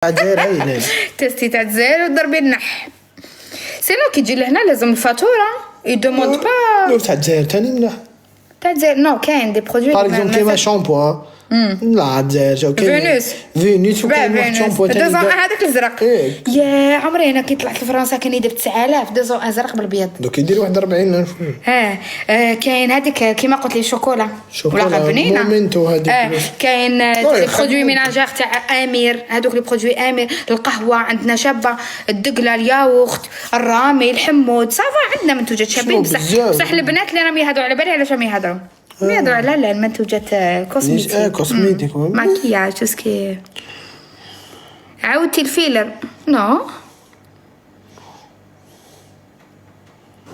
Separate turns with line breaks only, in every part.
تاع الجزائر هايله.
تيستي تاع الجزائر وضربي النح. سينو كي تجي لهنا لازم الفاتوره يدوموند با.
تاع الجزائر تاني ملاح.
تاع الجزائر نو كاين دي برودوي
باغ اكزومبل كيما شامبو. لا الجزائر جاو كاين فينوس وكاين واحد شامبو تاني
هذاك الازرق. يا عمري انا كي طلعت لفرنسا كان يدير 9000 دوزون ازرق بالابيض.
دوك يدير واحد 40,000.
كاين هذيك كيما قلت لي شوكولا ولا بنينه
مومنتو هذيك.
كاين لي برودوي ميناجير تاع امير. هذوك لي برودوي امير. القهوه عندنا شابه، الدقله، الياوخت، الرامي، الحمود، صافا عندنا منتوجات شابين. بصح البنات اللي راهم يهضروا على بالي علاش راهم يهضروا على المنتوجات كوسميتيك ماكياج تسكي. عاودتي الفيلر نو.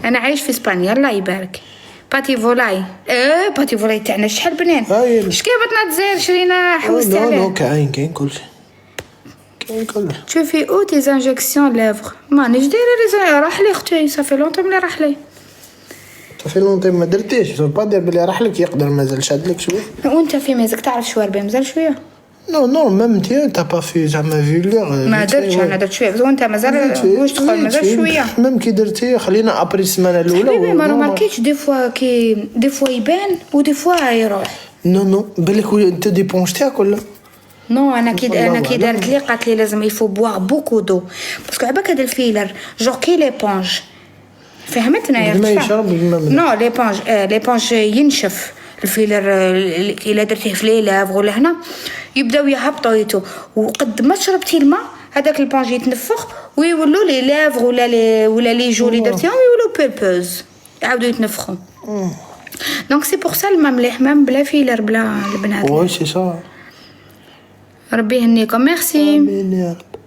انا عايش في اسبانيا الله يبارك. باتي فولاي باتي فولاي تاعنا شحال بنان. شكي بطنا الجزائر شرينا حوستي عليه.
نو كاين كلشي كاين كلشي.
شوفي او تي انجكسيون لافغ مانيش دايره راح لي اختي صافي لونطوم اللي راح لي
صافي لونطي ما درتيش. با دير بلي راح لك يقدر مازال شاد لك شويه.
وانت في مازك تعرف شواربي مازال شويه.
نو ميم تي تا با في زعما فيلير
ما درتش. انا درت شويه وانت مازال واش تقول مازال شويه.
ميم كي درتي خلينا ابري السمانه الاولى.
ما ماركيتش دي فوا يبان ودي فوا يروح.
نو بالك انت ديبونش تاعك ولا
نو. انا كي دارت لي قالت لي لازم يفو بواغ بوكو دو باسكو عباك هاد الفيلر جو كي ليبونج فهمتنا يا
ما يشرب
نو ليبونج ينشف الفيلر الا درتيه في ليلة ولا هنا يبداو يهبطوا يتو وقد ما شربتي الماء هذاك البونج يتنفخ ويولوا لي لافغ ولا لي جو اللي درتيهم يولوا بيربوز يعاودوا يتنفخوا. دونك سي بور سا الماء مليح مام بلا فيلر بلا البنات.
وي سي صا.
ربي يهنيكم. ميرسي.
امين يا رب.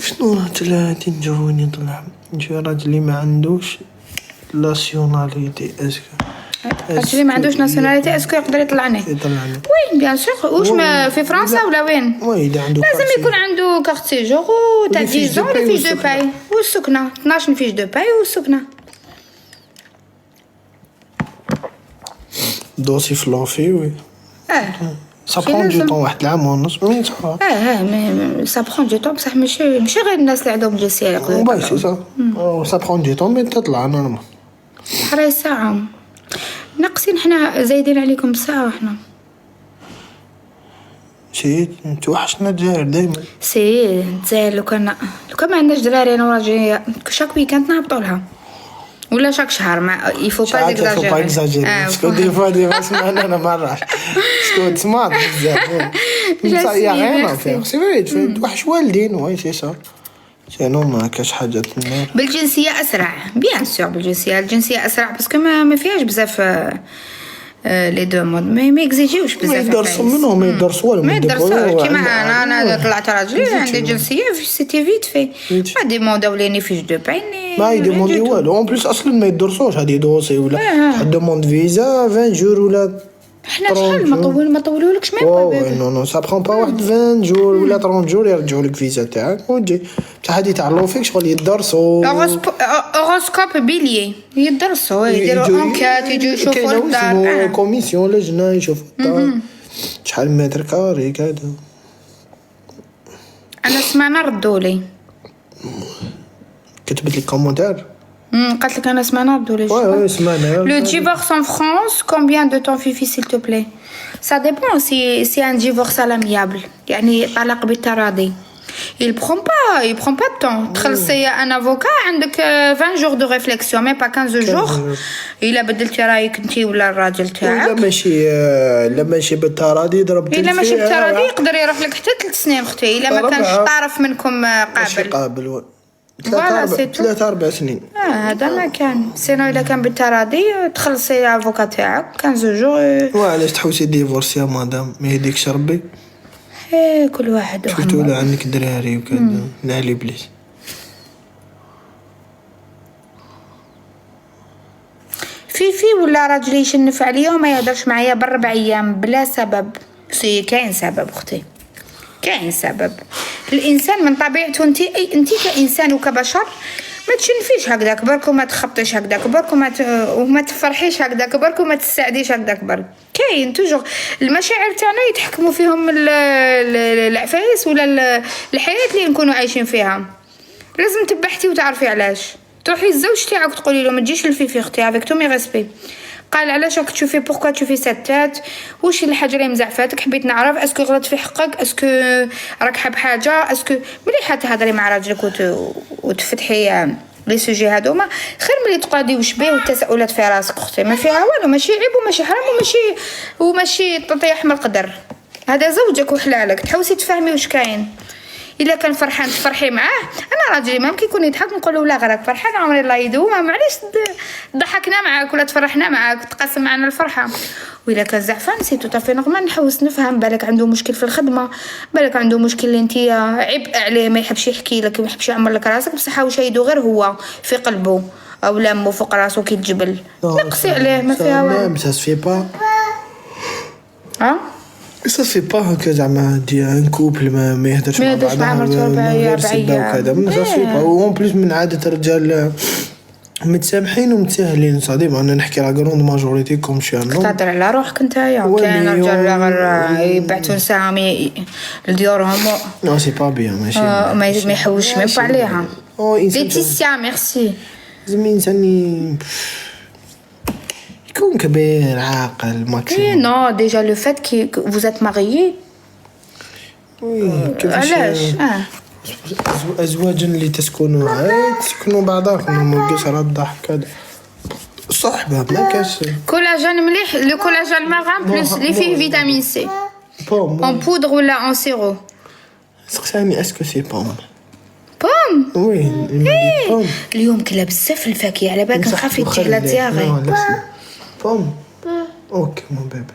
شنو طلعتي نجوني طلع نجي راجل اللي ما عندوش ناسيوناليتي.
اسكو اللي ما عندوش ناسيوناليتي اسكو يقدر يطلعني؟ وي بيان سور. واش ما في فرنسا ولا وين؟
وي اللي عنده
لازم يكون عنده كارت سيجور تاع 10 ans ولا فيش دو باي والسكنه 12 فيش دو باي والسكنه.
دوسي فلوفي وي. سا برون دو طون واحد العام ونص وين صافا.
مي سا برون دو طون بصح ماشي غير الناس اللي عندهم جنسيه يقدروا.
باي سي سا. سا برون دو طون مي تطلع نورمال.
حراي ساعه ناقصين حنا زايدين عليكم ساعه حنا.
سي توحشنا الجزائر دايما.
سي الجزائر لو كان ما عندناش دراري انا وراجلي شاك ويكاند نهبطوا لها ولا شاك شهر. ما يفو با اكزاجيري
اسكو دي فوا سمعنا انا ما راح اسكو تسمع بزاف يا غير فيها سي فري توحش والدين. وي سي سا سينو ما كاش حاجه تنار.
بالجنسيه اسرع بيان سور. الجنسيه اسرع باسكو ما فيهاش بزاف لي دو مود ما يكزيجيوش بزاف.
ما يدرسوا منهم ما يدرسوا والو
ما يدرسوا كيما انا طلعت راجلي عندي جنسيه سيتي فيت في ما ديمونداو ليني فيش دو باين
ما يديموندي والو. اون بليس اصلا ما يدرسوش هذه دوسي ولا دوموند فيزا 20 جور ولا
حنا شحال ما طولولكش ميم.
نو سا برون با واحد 20 جور ولا 30 جور يرجعوا لك فيزا تاعك وتجي. بصح هذه تاع لوفيك شغل يدرسوا
اوروسكوب بيليي يدرسوا يديروا انكات يجوا يشوفوا الدار.
كوميسيون لجنه يشوفوا الدار شحال متر كاري كذا.
انا سمعنا ردوا لي
كتبت لي كومونتير.
قالت لك انا سمعنا ردوا لي.
وي سمعنا.
لو ديفورس ان فرانس كومبيان دو طون فيفي سيل تو بلاي؟ Ça dépend si un divorce à l'amiable يعني طلاق بالتراضي. Il prend pas de temps. تخلصي un avocat عندك 20 jours de réflexion mais pas 15 jours. إلا بدلتي رايك انتي ولا الراجل تاعك.
لا ماشي بالتراضي ضربتي.
إلا ماشي بالتراضي يقدر يروح لك حتى 3 سنين اختي. إلا ما كانش طرف منكم قابل.
3-4 سنين.
هذا ما كان سينو. إذا كان بالتراضي تخلصي افوكا تاعك 15 جور.
وعلاش تحوسي ديفورس يا مدام ما يهديكش ربي.
كل واحد
شفتوا ولا عندك دراري وكذا نالي بليس.
في ولا راجلي يشنف عليا وما يهدرش معايا ب4 أيام بلا سبب. كاين سبب اختي كاين سبب. الانسان من طبيعته انت كانسان وكبشر ما تشنفيش هكذاك برك وما تخبطيش هكذاك برك وما تفرحيش هكذاك برك وما تسعديش هكذاك برك. كاين توجور المشاعر تاعنا يتحكموا فيهم العفايس ولا الحياه اللي نكونوا عايشين فيها. لازم تبحثي وتعرفي علاش. تروحي الزوج تاعك تقولي له ما تجيش للفيفي اختي افيك تو مي ريسبي، قال علاش راك تشوفي بوركوا تشوفي ستات، واش الحاجه اللي مزعفاتك، حبيت نعرف اسكو غلط في حقك، اسكو راك حاب حاجه، اسكو مليحه تهضري مع راجلك وتفتحي لي سوجي هذوما خير ملي تقعدي وش بيه والتساؤلات في راسك اختي. ما فيها والو، ماشي عيب وماشي حرام وماشي تطيح من القدر. هذا زوجك وحلالك، تحوسي تفهمي واش كاين. الا كان فرحان تفرحي معاه. انا راجلي ممكن يكون يضحك نقول له لا غيرك فرحان عمري الله يدومها، معليش ضحكنا معاك ولا تفرحنا معاك تقسم معنا الفرحه. وإلا كان زعفان سي تو طافي نورمال نحوس نفهم، بالك عنده مشكل في الخدمه، بالك عنده مشكل اللي انت عبء عليه ما يحبش يحكي لك ما يحبش يعمر لك راسك، بصح واش يدو غير هو في قلبه او لامه فوق راسه كي الجبل نقصي عليه ما فيها والو.
ça se fait pas.
Ça
se fait pas هكا زعما دي ان كوبل ما يهدرش
مع مرته ربعيه
وكذا ما ça se fait pas. وون بليس من عادة الرجال متسامحين ومتساهلين صديق. انا نحكي على غروند ماجوريتي كوم شي انا
تهضر على روحك نتايا. كاين رجال غير يبعثوا نساهم لديورهم
نو سي با بيان ماشي
ما يحوش ميم با عليها. ليتيسيا ميرسي.
زعما انسان يكون كبير عاقل ماكسيموم.
نو ديجا لو فات كي vous êtes mariés. علاش
ازواجا اللي تسكنوا بعضاكم ما يبقاش راه الضحك هذا صحبه ما كاش
كولاجين مليح. لو كولاجين ماغان بلس اللي فيه فيتامين سي اون بودر ولا اون سيرو.
سقساني اسكو سي بوم وي
بوم. اليوم كلا بزاف الفاكهه على بالك نخاف يجيك لا تياغي
بوم. اوكي مون بيبي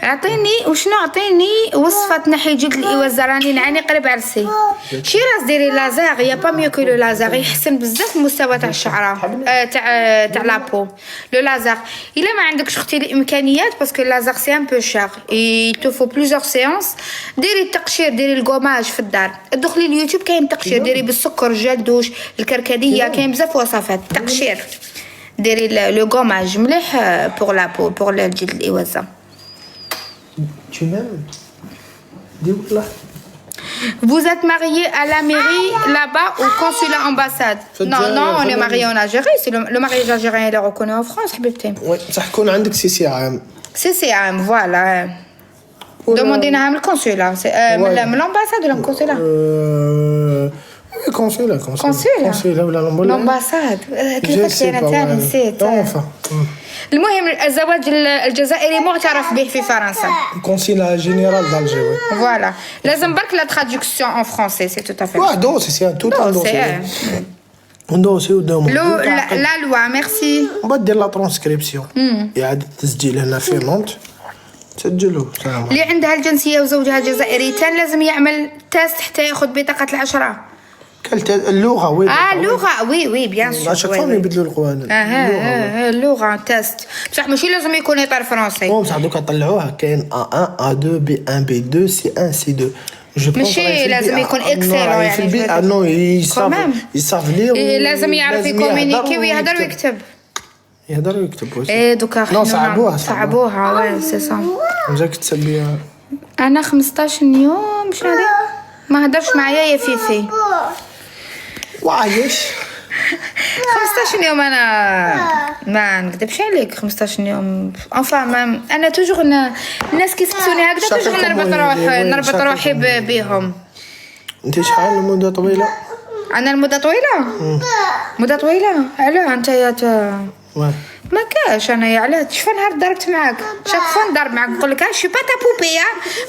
عطيني وصفه تنحي جلد الاوزه. راني نعاني قريب عرسي. شي راس ديري لازار يا با ميو كو لو لازار يحسن بزاف المستوى تاع الشعره تاع لابو. لو لازار الا ما عندكش اختي الامكانيات باسكو لازار سي ان بو شير اي تو فو بليزيور سيونس. ديري التقشير ديري الكوماج في الدار. ادخلي اليوتيوب كاين تقشير ديري بالسكر جل دوش الكركديه كاين بزاف وصفات تقشير. ديري لو كوماج مليح بور لابو بور الجلد الاوزه.
Tu m'aimes? Dis-moi.
Vous êtes mariés à la mairie là-bas au consulat ambassade? Non, on est mariés en Algérie. C'est le mariage algérien il est reconnu en France حبيبتي.
Oui, صح يكون عندك سي عام.
سي عام voilà. Demandez-nous le consulat. من l'ambassade ou le consulat?
consulat ولا
l'ambassade. كيفاش انا تاني نسيت. المهم الزواج الجزائري معترف به في فرنسا.
كونسيلا جينيرال d'Alger.
فوالا لازم برك لا تراديكسيون ان فرونسي سي تو افي.
واحد دوسي سي تو دوسي. دوسي ودوم.
لا لوا ميرسي.
وبعد دير لا ترانسكريبسيون. إعادة التسجيل هنا في نونت. سجلوا سلام.
اللي عندها الجنسية وزوجها جزائري تان لازم يعمل تيست حتى ياخذ بطاقة العشرة.
اللغة وي
اللغة وي بيان سور.
عشان فهم يبدلوا القوانين.
اللغة تيست بصح ماشي لازم يكون يطير فرنسي.
بصح دوكا طلعوها كاين A1 A2 B1 B2 C1 C2.
ماشي لازم يكون اكسل يعني.
نو يصاف ليه.
لازم يعرف يكومونيكي ويهضر ويكتب.
يهضر ويكتب.
دوكا صعبوها وي سي صا.
جاك تسبيها.
انا 15 يوم مش هذه ما هدرش معايا يا فيفي.
وعايش
15 يوم. انا ما نكذبش عليك 15 يوم انفا انا توجور الناس كيسقسوني هكذا توجور نربط روحي بهم.
انت شحال المده طويله؟
انا المده طويله علاه انت يا ما كاش انا علاه شفا نهار ضربت معاك شاك فون نضرب معاك نقول لك شي با تا بوبي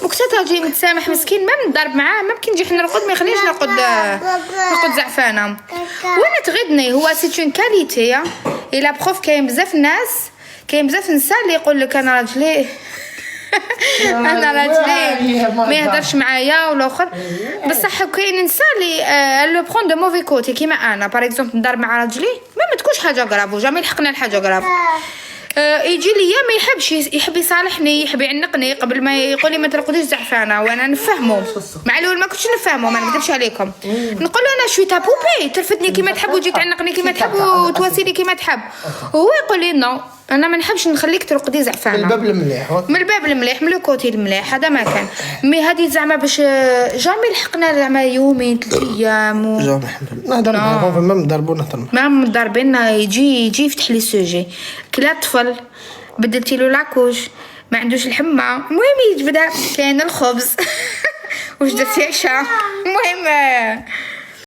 مكتتا جاي متسامح مسكين ما نضرب معاه ما يمكن نجي نرقد ما يخلينيش نرقد زعفانه وانا تغدني. هو سي اون كاليتي الا بروف. كاين بزاف نساء اللي يقول لك انا راجلي انا راجلي ما يهدرش معايا والاخر بصح كاين نساء اللي لو برون دو موفي كوتي كيما انا باغ اكزومبل ندار مع راجلي ما تكونش حاجه غراف وجامي لحقنا لحاجه غراف. يجي ليا ما يحبش يحب يصالحني يحب يعنقني قبل ما يقول لي ما ترقديش زعفانه وانا نفهمه مع الاول ما كنتش نفهمه ما نكذبش عليكم. نقول له انا شوي تابوبي ترفدني كيما تحب وتجي تعنقني كيما تحب وتواسيني كيما تحب. هو يقول لي نو انا ما نحبش نخليك ترقدي زعفانه.
من الباب المليح
من الباب المليح، من الكوتي المليح، هذا ما كان. مي هذه زعما باش جامي لحقنا زعما يومين 3 ايام
جامي الحمد لله. نهضر معاهم فما مضربونا نهضر معاهم.
ما مضربين، يجي يفتح لي سوجي. كلا طفل بدلتي له لاكوش ما عندوش الحمى، المهم يجبدها كاين الخبز واش درتي عشاء، المهم